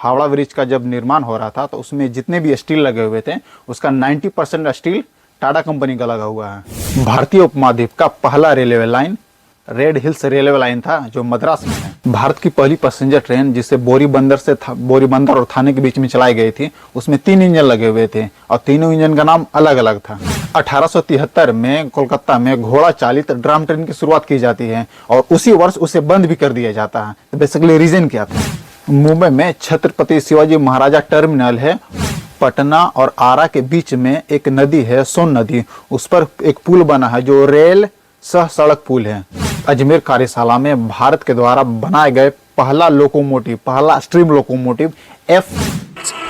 Howrah bridge का जब निर्माण हो रहा था तो उसमें जितने भी स्टील लगे हुए थे उसका 90% स्टील टाटा कंपनी का लगा हुआ है। भारतीय उपमहाद्वीप का पहला railway line red hills railway line था जो मद्रास में है। भारत की पहली पैसेंजर ट्रेन जिसे बोरीबंदर और थाने के बीच में चलाई गई थी, उसमें 3 इंजन लगे हुए थे और तीनों इंजन का नाम अलग अलग था। 1873 में कोलकाता में घोड़ा चालित ड्राम ट्रेन की शुरुआत की जाती है और उसी वर्ष उसे बंद भी कर दिया जाता है। तो बेसिकली रीजन क्या था? मुंबई में छत्रपति शिवाजी महाराजा टर्मिनल है। पटना और आरा के बीच में एक नदी है, सोन नदी, उस पर एक पुल बना है जो रेल सह सड़क पुल है। अजमेर कार्यशाला में भारत के द्वारा बनाए गए पहला stream locomotive F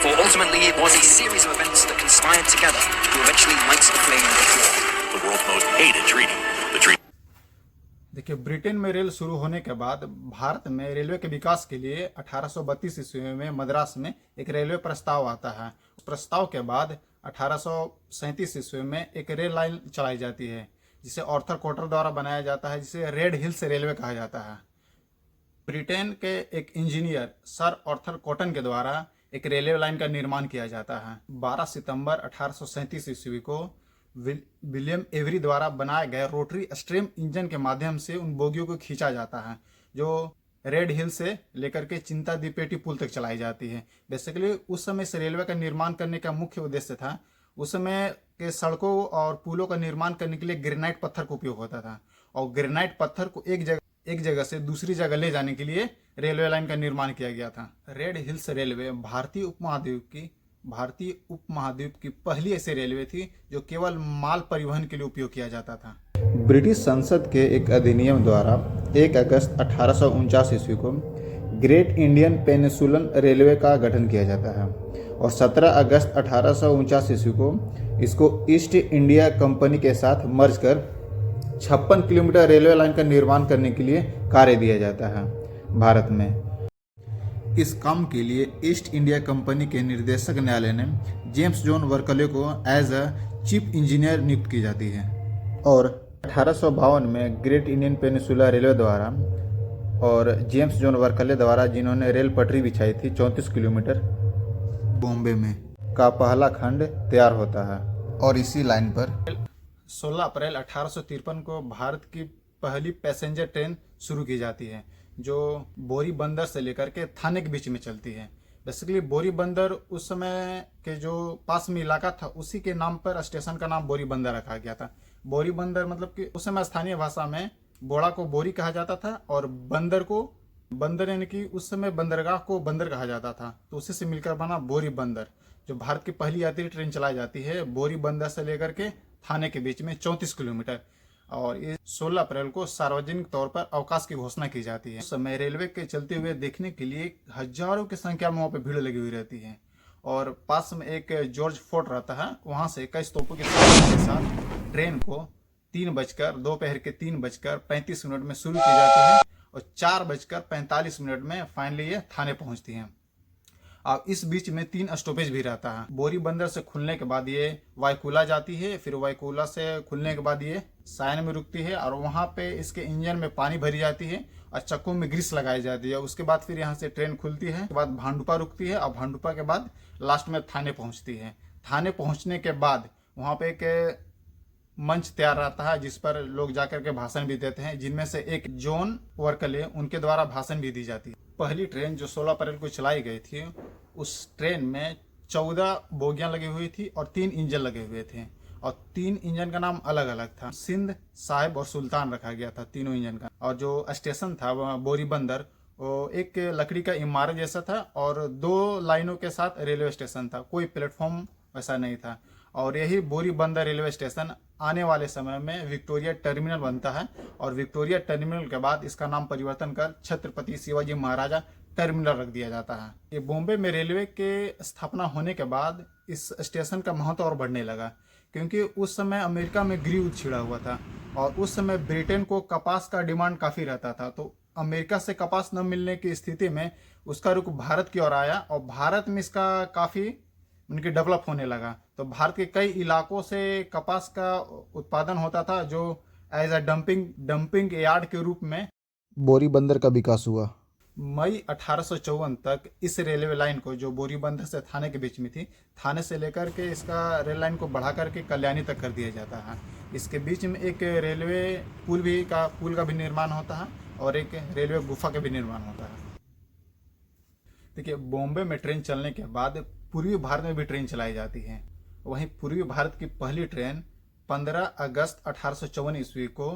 For ultimately it was a series of events that conspired together to eventually light the flame of war. The world's most hated treaty. The treaty. देखिए, ब्रिटेन में रेल शुरू होने के बाद भारत में रेलवे के विकास के लिए 1832 ईस्वी में मद्रास में एक रेलवे प्रस्ताव आता है। उस प्रस्ताव के बाद 1837 ईस्वी में एक रेल लाइन चलाई जाती है जिसे आर्थर कॉटर द्वारा बनाया जाता है, जिसे रेड हिल्स रेलवे कहा जाता है। ब्रिटेन के एक इंजीनियर सर आर्थर कॉटन के द्वारा एक रेलवे लाइन का निर्माण किया जाता है। 12 सितंबर 1837 ईस्वी को विलियम एवरी द्वारा बनाए गए रोटरी स्ट्रीम इंजन के माध्यम से उन बोगियों को खींचा जाता है जो रेड हिल से लेकर के चिंता दीपेटी पुल तक चलाई जाती है। बेसिकली उस समय से रेलवे का निर्माण करने का मुख्य उद्देश्य था, उस समय के सड़कों और पुलों का निर्माण करने के लिए ग्रेनाइट पत्थर का उपयोग होता था और ग्रेनाइट पत्थर को एक जगह से दूसरी जगह ले जाने के लिए रेलवे लाइन का निर्माण किया गया था। रेड हिल्स रेलवे भारतीय उपमहाद्वीप की पहली ऐसी रेलवे थी जो केवल माल परिवहन के लिए उपयोग किया जाता था। ब्रिटिश संसद के एक अधिनियम द्वारा 1 अगस्त 1849 ईस्वी को ग्रेट इंडियन पेनिसुलन रेलवे का गठन किया जाता है और 17 अगस्त 1849 ईस्वी को इसको ईस्ट इंडिया कंपनी के साथ मर्ज कर 56 किलोमीटर रेलवे लाइन का निर्माण करने के लिए कार्य दिया जाता है भारत में। इस काम के लिए ईस्ट इंडिया कंपनी के निर्देशक न्यायालय ने जेम्स जॉन वर्कले को एज अ चीफ इंजीनियर नियुक्त की जाती है और 1852 में ग्रेट इंडियन पेनिसुला रेलवे द्वारा और जेम्स जॉन वर्कले द्वारा, जिन्होंने रेल पटरी बिछाई थी 34 किलोमीटर बॉम्बे में, का पहला खंड तैयार होता है और इसी लाइन पर 16 अप्रैल 1853 को भारत की पहली पैसेंजर ट्रेन शुरू की जाती है जो बोरी बंदर से लेकर के थाने के बीच में चलती है। बेसिकली बोरी बंदर उस समय के जो पास में इलाका था उसी के नाम पर स्टेशन का नाम बोरी बंदर रखा गया था। बोरी बंदर मतलब कि उस समय स्थानीय भाषा में बोड़ा को बोरी कहा जाता था और बंदर को बंदर यानी कि उस समय बंदरगाह को बंदर कहा जाता था, तो उसी से मिलकर बना बोरी बंदर। जो भारत की पहली यात्री ट्रेन चलाई जाती है बोरी बंदर से लेकर के थाने के बीच में 34 किलोमीटर और ये 16 अप्रैल को सार्वजनिक तौर पर अवकाश की घोषणा की जाती है। उस समय रेलवे के चलते हुए देखने के लिए हजारों की संख्या में वहाँ पे भीड़ लगी हुई रहती है और पास में एक जॉर्ज फोर्ट रहता है, वहाँ से कई तोपों के साथ ट्रेन को दोपहर के 3:35 में शुरू की जाती है और 4:45 में फाइनली ये थाने पहुँचती है। अब इस बीच में 3 स्टॉपेज भी रहता है। बोरी बंदर से खुलने के बाद ये वाईकुला जाती है, फिर वाईकुला से खुलने के बाद ये सायन में रुकती है और वहाँ पे इसके इंजन में पानी भरी जाती है और चक्कों में ग्रीस लगाई जाती है। उसके बाद फिर यहाँ से ट्रेन खुलती है, उसके बाद भांडुपा रुकती है और भांडुपा के बाद लास्ट में थाने पहुँचती है। थाने पहुँचने के बाद वहाँ पे एक मंच तैयार रहता है जिस पर लोग जाकर के भाषण भी देते हैं, जिनमें से एक जॉन वर्कले, उनके द्वारा भाषण भी दी जाती है। पहली ट्रेन जो 16 अप्रैल को चलाई गई थी उस ट्रेन में 14 बोगियां लगी हुई थी और 3 इंजन लगे हुए थे और 3 इंजन का नाम अलग अलग था। सिंध, साहिब और सुल्तान रखा गया था तीनों इंजन का। और जो स्टेशन था वह बोरी बंदर, वो एक लकड़ी का इमारत जैसा था और 2 लाइनों के साथ रेलवे स्टेशन था, कोई प्लेटफॉर्म वैसा नहीं था। और यही बोरी बंदर रेलवे स्टेशन आने वाले समय में विक्टोरिया टर्मिनल बनता है और विक्टोरिया टर्मिनल के बाद इसका नाम परिवर्तन कर छत्रपति शिवाजी महाराजा टर्मिनल रख दिया जाता है। ये बॉम्बे में रेलवे के स्थापना होने के बाद इस स्टेशन का महत्व और बढ़ने लगा क्योंकि उस समय अमेरिका में गृह युद्ध छिड़ा हुआ था और उस समय ब्रिटेन को कपास का डिमांड काफ़ी रहता था, तो अमेरिका से कपास न मिलने की स्थिति में उसका रुख भारत की ओर आया और भारत में इसका काफ़ी उनकी डेवलप होने लगा। तो भारत के कई इलाकों से कपास का उत्पादन होता था जो एज अ डंपिंग यार्ड के रूप में बोरी बंदर का विकास हुआ। मई 1854 तक इस रेलवे लाइन को, जो बोरीबंदर से थाने के बीच में थी, थाने से लेकर के इसका रेल लाइन को बढ़ा करके कल्याणी तक कर दिया जाता है। इसके बीच में एक रेलवे पुल का भी निर्माण होता है और एक रेलवे गुफा का भी निर्माण होता है। देखिए, बॉम्बे में ट्रेन चलने के बाद पूर्वी भारत में भी ट्रेन चलाई जाती है। वहीं पूर्वी भारत की पहली ट्रेन 15 अगस्त 1854 ईस्वी को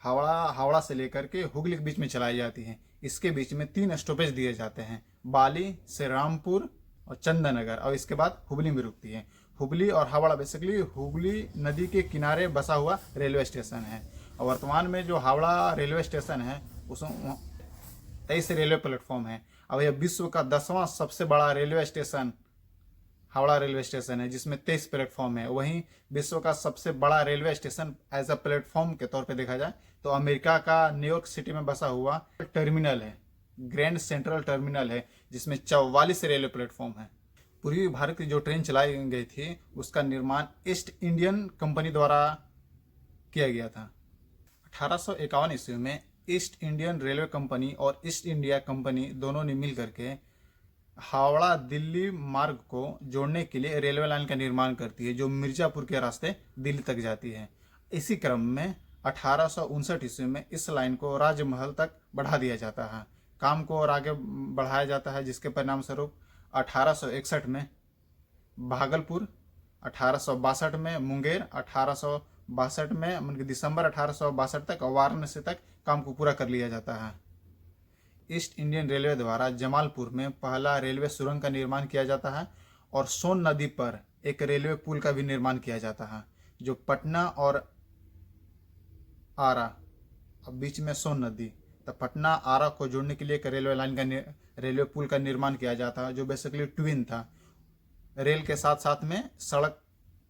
हावड़ा से लेकर के हुगली के बीच में चलाई जाती है। इसके बीच में 3 स्टॉपेज दिए जाते हैं, बाली, श्री रामपुर और चंदननगर, और इसके बाद हुबली में रुकती है। हुबली और हावड़ा बेसिकली हुगली नदी के किनारे बसा हुआ रेलवे स्टेशन है। और वर्तमान में जो हावड़ा रेलवे स्टेशन है उसमें 23 रेलवे प्लेटफॉर्म है। और यह विश्व का 10वां सबसे बड़ा railway station Howrah railway station है, जिसमें 23 प्लेटफॉर्म है। वहीं विश्व का सबसे बड़ा railway station as a platform के तौर पे देखा जाए तो अमेरिका का न्यूयॉर्क सिटी में बसा हुआ टर्मिनल है, ग्रैंड सेंट्रल टर्मिनल है, जिसमें 44 रेलवे प्लेटफॉर्म है। पूर्वी भारत की जो ट्रेन चलाई गई थी उसका निर्माण ईस्ट इंडियन कंपनी द्वारा किया गया था। 1851 ईस्वी में ईस्ट इंडियन रेलवे कंपनी और ईस्ट इंडिया कंपनी दोनों ने मिल करके हावड़ा दिल्ली मार्ग को जोड़ने के लिए रेलवे लाइन का निर्माण करती है, जो मिर्जापुर के रास्ते दिल्ली तक जाती है। इसी क्रम में 1859 ईस्वी में इस लाइन को राजमहल तक बढ़ा दिया जाता है। काम को और आगे बढ़ाया जाता है, जिसके परिणाम स्वरूप 1861 में भागलपुर, 1862 में मुंगेर, 1862 में मतलब दिसंबर 1862 तक वाराणसी तक काम को पूरा कर लिया जाता है। ईस्ट इंडियन रेलवे द्वारा जमालपुर में पहला रेलवे सुरंग का निर्माण किया जाता है और सोन नदी पर एक रेलवे पुल का भी निर्माण किया जाता है, जो पटना और आरा, अब बीच में सोन नदी, तो पटना आरा को जोड़ने के लिए एक रेलवे पुल का निर्माण किया जाता है, जो बेसिकली ट्विन था। रेल के साथ साथ में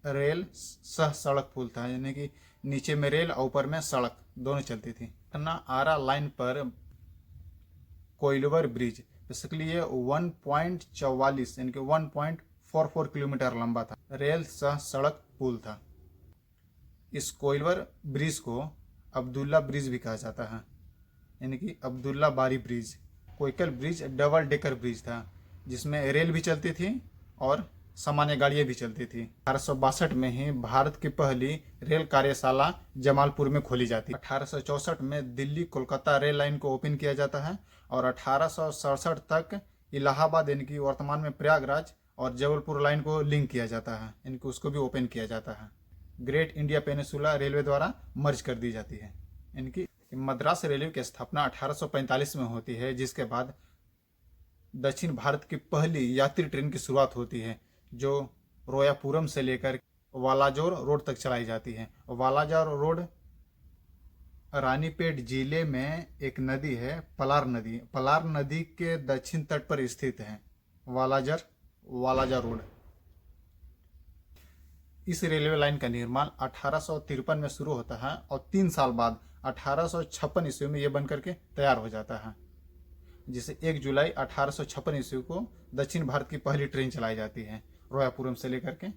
रेल सह सड़क पुल था, यानी कि नीचे में रेल और ऊपर में सड़क दोनों चलती थी। पटना आरा लाइन पर कोइलवर ब्रिज बेसिकली ये 1.44 यानी कि 1.44 किलोमीटर लंबा था, रेल सह सड़क पुल था। इस कोइलवर ब्रिज को अब्दुल्ला ब्रिज भी कहा जाता है, यानी कि अब्दुल्ला बारी ब्रिज। कोइकल ब्रिज डबल डेकर ब्रिज था, जिसमें रेल भी चलती थी और सामान्य गाड़ियां भी चलती थी। 1862 में ही भारत की पहली रेल कार्यशाला जमालपुर में खोली जाती है। 1864 में दिल्ली कोलकाता रेल लाइन को ओपन किया जाता है और 1867 तक इलाहाबाद यानी कि वर्तमान में प्रयागराज और जबलपुर लाइन को लिंक किया जाता है, यानी कि उसको भी ओपन किया जाता है। ग्रेट इंडिया पेनिसुला रेलवे द्वारा मर्ज कर दी जाती है, यानी कि मद्रास रेलवे की स्थापना 1845 में होती है, जिसके बाद दक्षिण भारत की पहली यात्री ट्रेन की शुरुआत होती है, जो रोयापुरम से लेकर वालाजोर रोड तक चलाई जाती है। वालाजोर रोड रानीपेट जिले में एक नदी है, पलार नदी के दक्षिण तट पर स्थित है वालाजा रोड। इस रेलवे लाइन का निर्माण 1853 में शुरू होता है और 3 साल बाद 1856 ईस्वी में यह बनकर के तैयार हो जाता है, जिसे 1 जुलाई 1856 ईस्वी को दक्षिण भारत की पहली ट्रेन चलाई जाती है, रोयापुरम से लेकर के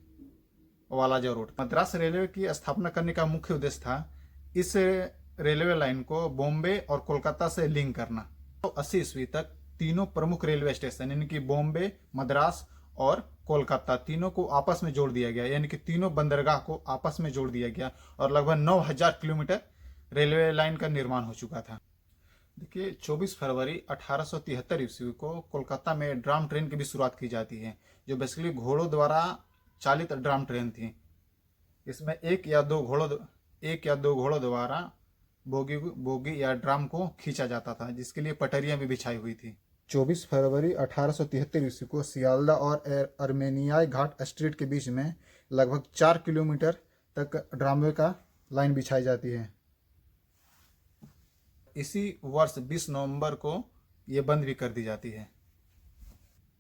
वालाजा रोड। मद्रास रेलवे की स्थापना करने का मुख्य उद्देश्य था इस रेलवे लाइन को बॉम्बे और कोलकाता से लिंक करना। तो 80 ईस्वी तक तीनों प्रमुख रेलवे स्टेशन यानी कि बॉम्बे, मद्रास और कोलकाता तीनों को आपस में जोड़ दिया गया, यानी कि तीनों बंदरगाह को आपस में जोड़ दिया गया और लगभग 9000 किलोमीटर रेलवे लाइन का निर्माण हो चुका था। देखिए, 24 फरवरी 1873 ईस्वी को कोलकाता में ड्राम ट्रेन की भी शुरुआत की जाती है, जो बेसिकली घोड़ों द्वारा चालित ड्राम ट्रेन थी। इसमें एक या दो घोड़ों द्वारा बोगी या ड्राम को खींचा जाता था, जिसके लिए पटरियां भी बिछाई हुई थी। 24 फरवरी 1873 ईस्वी को सियालदा और अर्मेनियाई घाट स्ट्रीट के बीच में लगभग 4 किलोमीटर तक ड्रामवे का लाइन बिछाई जाती है। इसी वर्ष 20 नवंबर को ये बंद भी कर दी जाती है।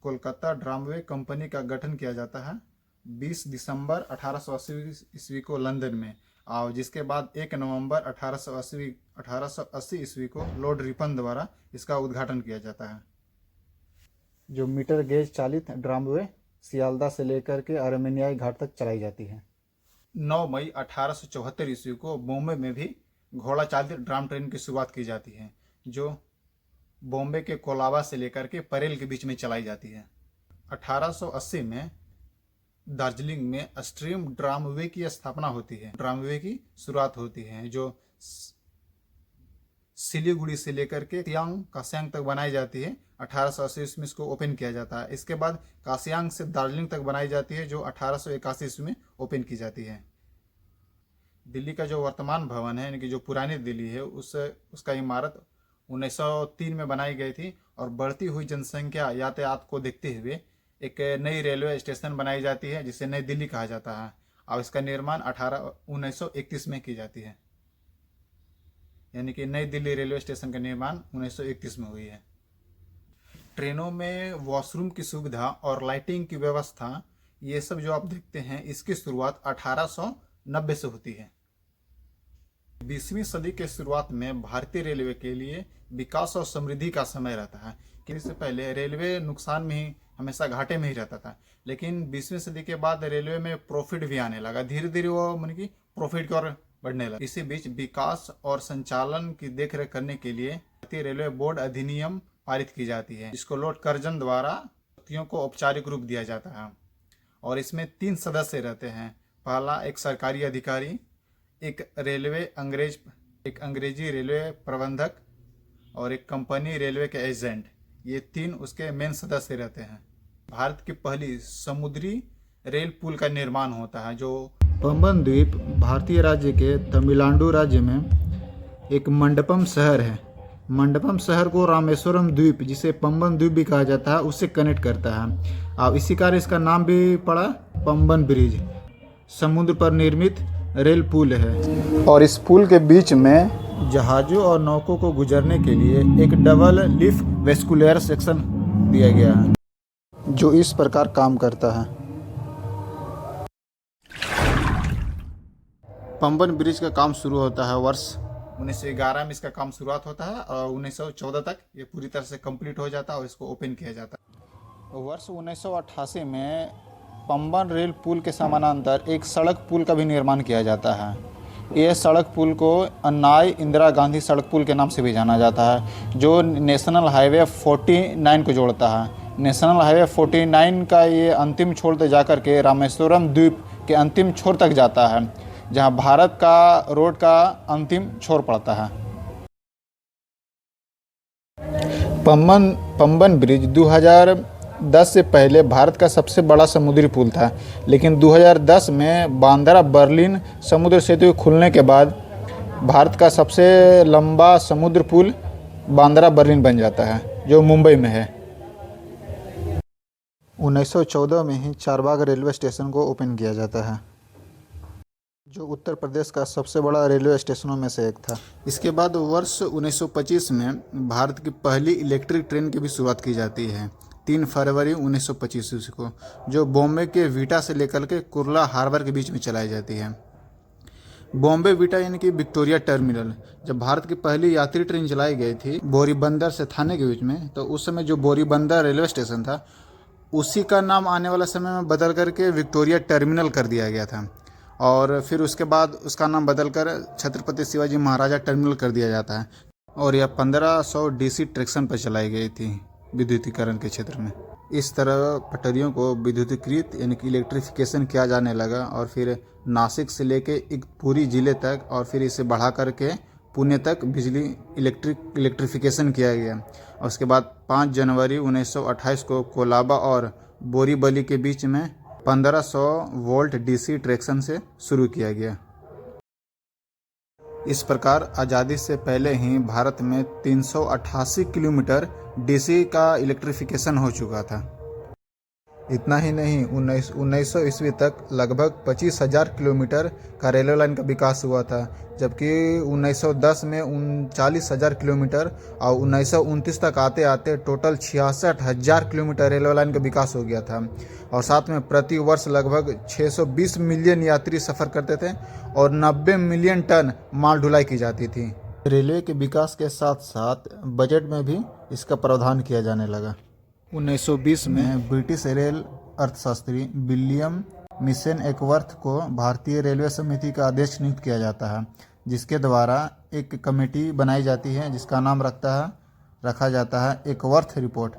कोलकाता ड्रामवे कंपनी का गठन किया जाता है 20 दिसंबर 1880 ईस्वी को लंदन में, और जिसके बाद 1 नवंबर 1880 ईस्वी को लॉर्ड रिपन द्वारा इसका उद्घाटन किया जाता है। जो मीटर गेज चालित ड्रामवे सियालदा से लेकर के अर्मेनियाई घाट तक चलाई जाती है। 9 मई 1874 ईस्वी को बॉम्बे में भी घोड़ा चालित ड्राम ट्रेन की शुरुआत की जाती है, जो बॉम्बे के कोलाबा से लेकर के परेल के बीच में चलाई जाती है। 1880 में दार्जिलिंग में स्ट्रीम ट्रामवे की स्थापना होती है। ट्रामवे की शुरुआत होती है जो सिलीगुड़ी से लेकर के कासियांग तक बनाई जाती है। 1880 ईस्वी में इसको ओपन किया जाता है। इसके बाद कासियांग से दार्जिलिंग तक बनाई जाती है जो 1881 ईस्वी में ओपन की जाती है। दिल्ली का जो वर्तमान भवन है यानी कि जो पुरानी दिल्ली है उसका इमारत 1903 में बनाई गई थी और बढ़ती हुई जनसंख्या यातायात को देखते हुए एक नई रेलवे स्टेशन बनाई जाती है जिसे नई दिल्ली कहा जाता है और इसका निर्माण 1931 में की जाती है। यानी कि नई दिल्ली रेलवे स्टेशन का निर्माण 1931 में हुई है। ट्रेनों में वॉशरूम की सुविधा और लाइटिंग की व्यवस्था ये सब जो आप देखते हैं इसकी शुरुआत 1890 से होती है। 20वीं सदी के शुरुआत में भारतीय रेलवे के लिए विकास और समृद्धि का समय रहता है कि इससे पहले रेलवे नुकसान में ही हमेशा घाटे में ही रहता था, लेकिन 20वीं सदी के बाद रेलवे में प्रॉफिट भी आने लगा। धीरे धीरे वो मन की प्रॉफिट की ओर बढ़ने लगा। इसी बीच विकास और संचालन की देखरेख करने के लिए भारतीय रेलवे बोर्ड अधिनियम पारित की जाती है, जिसको लॉर्ड कर्जन द्वारा व्यक्तियों को औपचारिक रूप दिया जाता है और इसमें 3 सदस्य रहते हैं। पहला एक सरकारी अधिकारी, एक अंग्रेजी रेलवे प्रबंधक और एक कंपनी रेलवे के एजेंट। ये 3 उसके मेन सदस्य रहते हैं। भारत की पहली समुद्री रेल पुल का निर्माण होता है जो पंबन द्वीप भारतीय राज्य के तमिलनाडु राज्य में एक मंडपम शहर है। मंडपम शहर को रामेश्वरम द्वीप जिसे पंबन द्वीप भी कहा जाता है उससे कनेक्ट करता है। अब इसी कारण इसका नाम भी पड़ा पंबन ब्रिज। समुद्र पर निर्मित रेल पुल है और इस पुल के बीच में जहाज़ों और नौकों को गुजरने के लिए एक डबल लीफ वेस्कुलर सेक्शन दिया गया है जो इस प्रकार काम करता है। पंबन ब्रिज का काम शुरू होता है वर्ष 1911 में इसका काम शुरुआत होता है और 1914 तक ये पूरी तरह से कंप्लीट हो जाता है और इसको ओपन किया जाता है। वर्ष 1988 में पंबन रेल पुल के समानांतर एक सड़क पुल का भी निर्माण किया जाता है। यह सड़क पुल को अन्नाई इंदिरा गांधी सड़क पुल के नाम से भी जाना जाता है जो नेशनल हाईवे 49 को जोड़ता है। नेशनल हाईवे 49 का ये अंतिम छोर तक जाकर के रामेश्वरम द्वीप के अंतिम छोर तक जाता है जहां भारत का रोड का अंतिम छोर पड़ता है। पंबन ब्रिज 2010 से पहले भारत का सबसे बड़ा समुद्री पुल था, लेकिन 2010 में बांद्रा बर्लिन समुद्र सेतु खुलने के बाद भारत का सबसे लंबा समुद्र पुल बांद्रा बर्लिन बन जाता है जो मुंबई में है। 1914 में ही चारबाग रेलवे स्टेशन को ओपन किया जाता है जो उत्तर प्रदेश का सबसे बड़ा रेलवे स्टेशनों में से एक था। इसके बाद वर्ष 1925 में भारत की पहली इलेक्ट्रिक ट्रेन की भी शुरुआत की जाती है 3 फरवरी 1925 ईस्वी को, जो बॉम्बे के वीटा से लेकर के कुर्ला हार्बर के बीच में चलाई जाती है। बॉम्बे वीटा यानी कि विक्टोरिया टर्मिनल, जब भारत की पहली यात्री ट्रेन चलाई गई थी बोरीबंदर से थाने के बीच में, तो उस समय जो बोरीबंदर रेलवे स्टेशन था उसी का नाम आने वाला समय में बदल करके विक्टोरिया टर्मिनल कर दिया गया था और फिर उसके बाद उसका नाम बदलकर छत्रपति शिवाजी महाराजा टर्मिनल कर दिया जाता है और यह 1500 डीसी ट्रैक्शन पर चलाई गई थी विद्युतीकरण के क्षेत्र में। इस तरह पटरियों को विद्युतीकृत यानी कि इलेक्ट्रिफिकेशन किया जाने लगा और फिर नासिक से लेके एक पूरी ज़िले तक और फिर इसे बढ़ा करके पुणे तक बिजली इलेक्ट्रिफिकेशन किया गया और उसके बाद 5 जनवरी 1928 को कोलाबा और बोरीवली के बीच में 1500 वोल्ट डीसी ट्रैक्शन से शुरू किया गया। इस प्रकार आज़ादी से पहले ही भारत में 388 किलोमीटर डीसी का इलेक्ट्रिफिकेशन हो चुका था। इतना ही नहीं, 1900 ईस्वी तक लगभग 25,000 किलोमीटर का रेलवे लाइन का विकास हुआ था, जबकि 1910 में 39,000 किलोमीटर और 1929 तक आते आते टोटल 66,000 किलोमीटर रेलवे लाइन का विकास हो गया था और साथ में प्रति वर्ष लगभग 620 मिलियन यात्री सफ़र करते थे और 90 मिलियन टन माल ढुलाई की जाती थी। रेलवे के विकास के साथ साथ बजट में भी इसका प्रावधान किया जाने लगा। 1920 में ब्रिटिश रेल अर्थशास्त्री विलियम मिशन एकवर्थ को भारतीय रेलवे समिति का अध्यक्ष नियुक्त किया जाता है, जिसके द्वारा एक कमेटी बनाई जाती है जिसका नाम रखता है रखा जाता है एक वर्थ रिपोर्ट।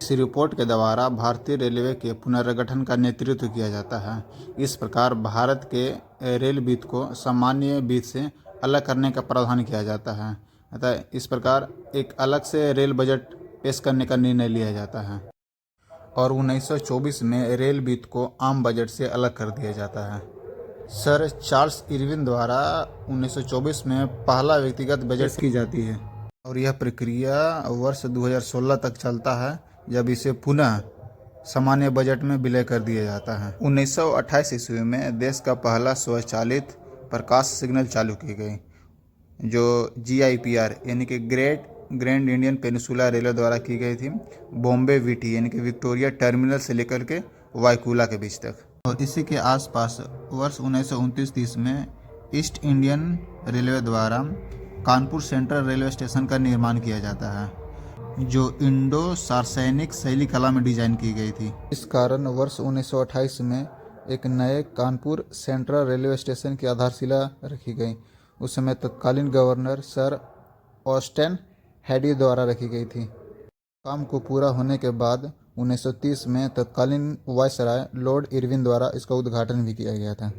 इस रिपोर्ट के द्वारा भारतीय रेलवे के पुनर्गठन का नेतृत्व किया जाता है। इस प्रकार भारत के रेल वित्त को सामान्य वित्त से अलग करने का प्रावधान किया जाता है। अतः इस प्रकार एक अलग से रेल बजट पेश करने का निर्णय लिया जाता है और 1924 में रेल वित्त को आम बजट से अलग कर दिया जाता है। सर चार्ल्स इरविन द्वारा 1924 में पहला व्यक्तिगत बजट की जाती है और यह प्रक्रिया वर्ष 2016 तक चलता है, जब इसे पुनः सामान्य बजट में विलय कर दिया जाता है। 1928 ईस्वी में देश का पहला स्वचालित प्रकाश सिग्नल चालू की गई, जो GIPR यानी कि ग्रैंड इंडियन पेनिनसुला रेलवे द्वारा की गई थी, बॉम्बे वीटी यानी कि विक्टोरिया टर्मिनल से लेकर के वाइकुला के बीच तक। और इसी के आसपास वर्ष 1929-30 में ईस्ट इंडियन रेलवे द्वारा कानपुर सेंट्रल रेलवे स्टेशन का निर्माण किया जाता है, जो इंडो सार्वजनिक शैली कला में डिजाइन की गई थी। इस कारण वर्ष 1928 में एक नए कानपुर सेंट्रल रेलवे स्टेशन की आधारशिला रखी गई। उस समय तत्कालीन गवर्नर सर ऑस्टेन हैडी द्वारा रखी गई थी। काम को पूरा होने के बाद 1930 में तत्कालीन वायसराय लॉर्ड इरविन द्वारा इसका उद्घाटन भी किया गया था।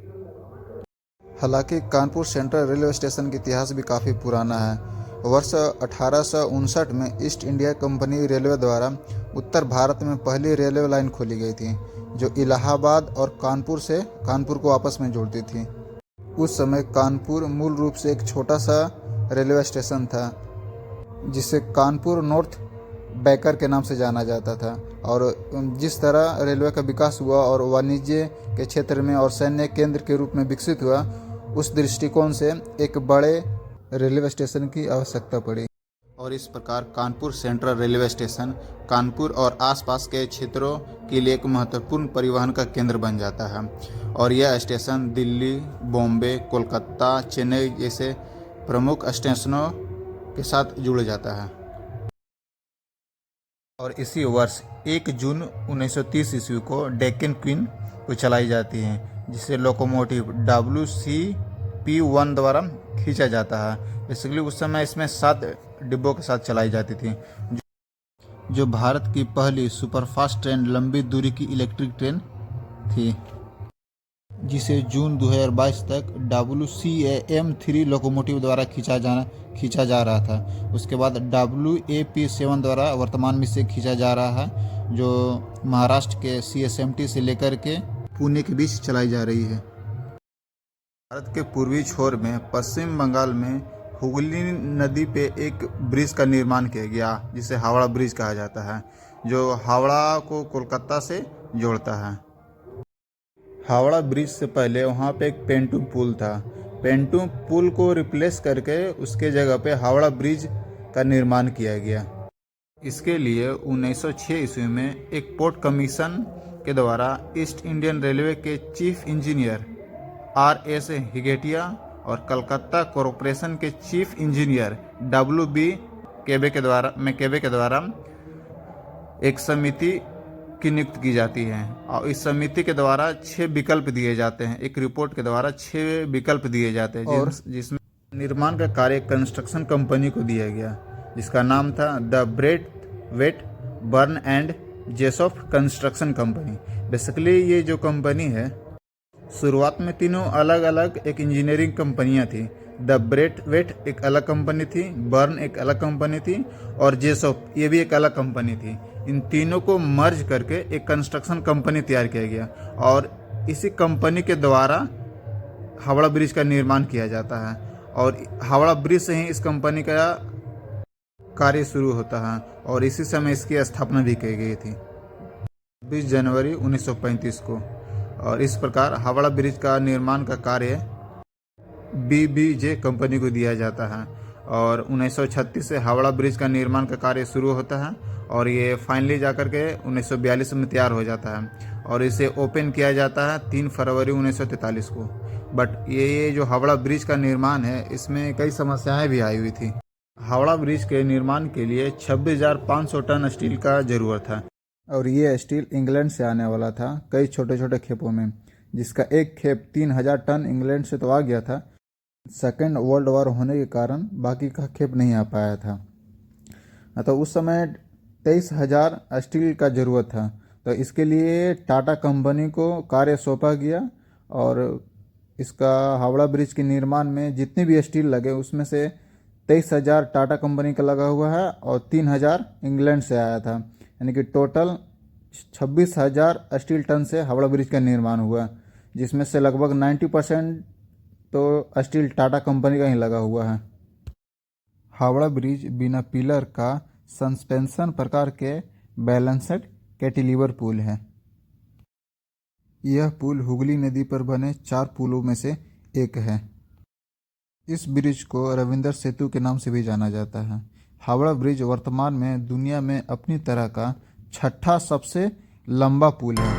हालांकि कानपुर सेंट्रल रेलवे स्टेशन का इतिहास भी काफ़ी पुराना है। वर्ष 1859 में ईस्ट इंडिया कंपनी रेलवे द्वारा उत्तर भारत में पहली रेलवे लाइन खोली गई थी, जो इलाहाबाद और कानपुर को आपस में जोड़ती थी। उस समय कानपुर मूल रूप से एक छोटा सा रेलवे स्टेशन था, जिसे कानपुर नॉर्थ बैकर के नाम से जाना जाता था। और जिस तरह रेलवे का विकास हुआ और वाणिज्य के क्षेत्र में और सैन्य केंद्र के रूप में विकसित हुआ, उस दृष्टिकोण से एक बड़े रेलवे स्टेशन की आवश्यकता पड़ी और इस प्रकार Kanpur central railway station Kanpur और आसपास के क्षेत्रों के लिए एक महत्वपूर्ण परिवहन का केंद्र बन जाता है। और यह स्टेशन दिल्ली, बॉम्बे, कोलकाता, चेन्नई जैसे प्रमुख स्टेशनों के साथ जुड़ जाता है। और इसी वर्ष 1 जून 1930 ईस्वी को डेक्कन क्वीन को चलाई जाती है, जिसे लोकोमोटिव WCP-1 द्वारा खींचा जाता है। बेसिकली उस समय इसमें 7 डिब्बों के साथ चलाई जाती थी, जो भारत की पहली सुपरफास्ट ट्रेन लंबी दूरी की इलेक्ट्रिक ट्रेन थी, जिसे जून 2022 तक WCAM-3 लोकोमोटिव द्वारा खींचा जा रहा था। उसके बाद WAP-7 द्वारा वर्तमान में से खींचा जा रहा है, जो महाराष्ट्र के CSMT से लेकर के पुणे के बीच चलाई जा रही है। भारत के पूर्वी छोर में पश्चिम बंगाल में हुगली नदी पे एक ब्रिज का निर्माण किया गया, जिसे हावड़ा ब्रिज कहा जाता है, जो हावड़ा को कोलकाता से जोड़ता है। हावड़ा ब्रिज से पहले वहाँ पे एक पेंटू पुल था। पेंटू पुल को रिप्लेस करके उसके जगह पे हावड़ा ब्रिज का निर्माण किया गया। इसके लिए 1906 ईस्वी में एक पोर्ट कमीशन के द्वारा ईस्ट इंडियन रेलवे के चीफ इंजीनियर RS हिगेटिया और कलकत्ता कॉरपोरेशन के चीफ इंजीनियर WB केबे के द्वारा एक समिति की नियुक्ति की जाती है। और इस समिति के द्वारा 6 विकल्प दिए जाते हैं। एक रिपोर्ट के द्वारा 6 विकल्प दिए जाते हैं, जिसमें निर्माण का कार्य कंस्ट्रक्शन कंपनी को दिया गया, जिसका नाम था the Braithwaite Burn and Jessop construction company. Basically ये जो कंपनी है, शुरुआत में तीनों अलग अलग एक इंजीनियरिंग कंपनियां थी। द ब्रेट वेट एक अलग कंपनी थी, बर्न एक अलग कंपनी थी और जेसॉफ्ट ये भी एक अलग कंपनी थी। इन तीनों को मर्ज करके एक कंस्ट्रक्शन कंपनी तैयार किया गया और इसी कंपनी के द्वारा हावड़ा ब्रिज का निर्माण किया जाता है। और हावड़ा ब्रिज से ही इस कंपनी का कार्य शुरू होता है और इसी समय इसकी स्थापना भी की गई थी 20 जनवरी 1935 को। और इस प्रकार हावड़ा ब्रिज का निर्माण का कार्य BBJ कंपनी को दिया जाता है और 1936 से हावड़ा ब्रिज का निर्माण का कार्य शुरू होता है और ये फाइनली जाकर के 1942 में तैयार हो जाता है और इसे ओपन किया जाता है 3 फरवरी 1943 को। बट ये जो हावड़ा ब्रिज का निर्माण है, इसमें कई समस्याएं भी आई हुई थी। हावड़ा ब्रिज के निर्माण के लिए 26,500 टन स्टील का जरूरत था और ये स्टील इंग्लैंड से आने वाला था कई छोटे छोटे खेपों में, जिसका एक खेप 3,000 टन इंग्लैंड से तो आ गया था। सेकेंड वर्ल्ड वॉर होने के कारण बाकी का खेप नहीं आ पाया था। तो उस समय 23,000 स्टील का ज़रूरत था। तो इसके लिए टाटा कंपनी को कार्य सौंपा गया और इसका हावड़ा ब्रिज के निर्माण में जितने भी स्टील लगे उसमें से 23,000 टाटा कंपनी का लगा हुआ है और 3,000 इंग्लैंड से आया था, यानी कि टोटल 26,000 स्टील टन से हावड़ा ब्रिज का निर्माण हुआ, जिसमें से लगभग 90% तो स्टील टाटा कंपनी का ही लगा हुआ है। हावड़ा ब्रिज बिना पिलर का सस्पेंशन प्रकार के बैलेंस्ड कैंटिलीवर पुल है। यह पुल हुगली नदी पर बने 4 पुलों में से एक है। इस ब्रिज को रविंद्र सेतु के नाम से भी जाना जाता है। हावड़ा ब्रिज वर्तमान में दुनिया में अपनी तरह का 6ठा सबसे लंबा पुल है।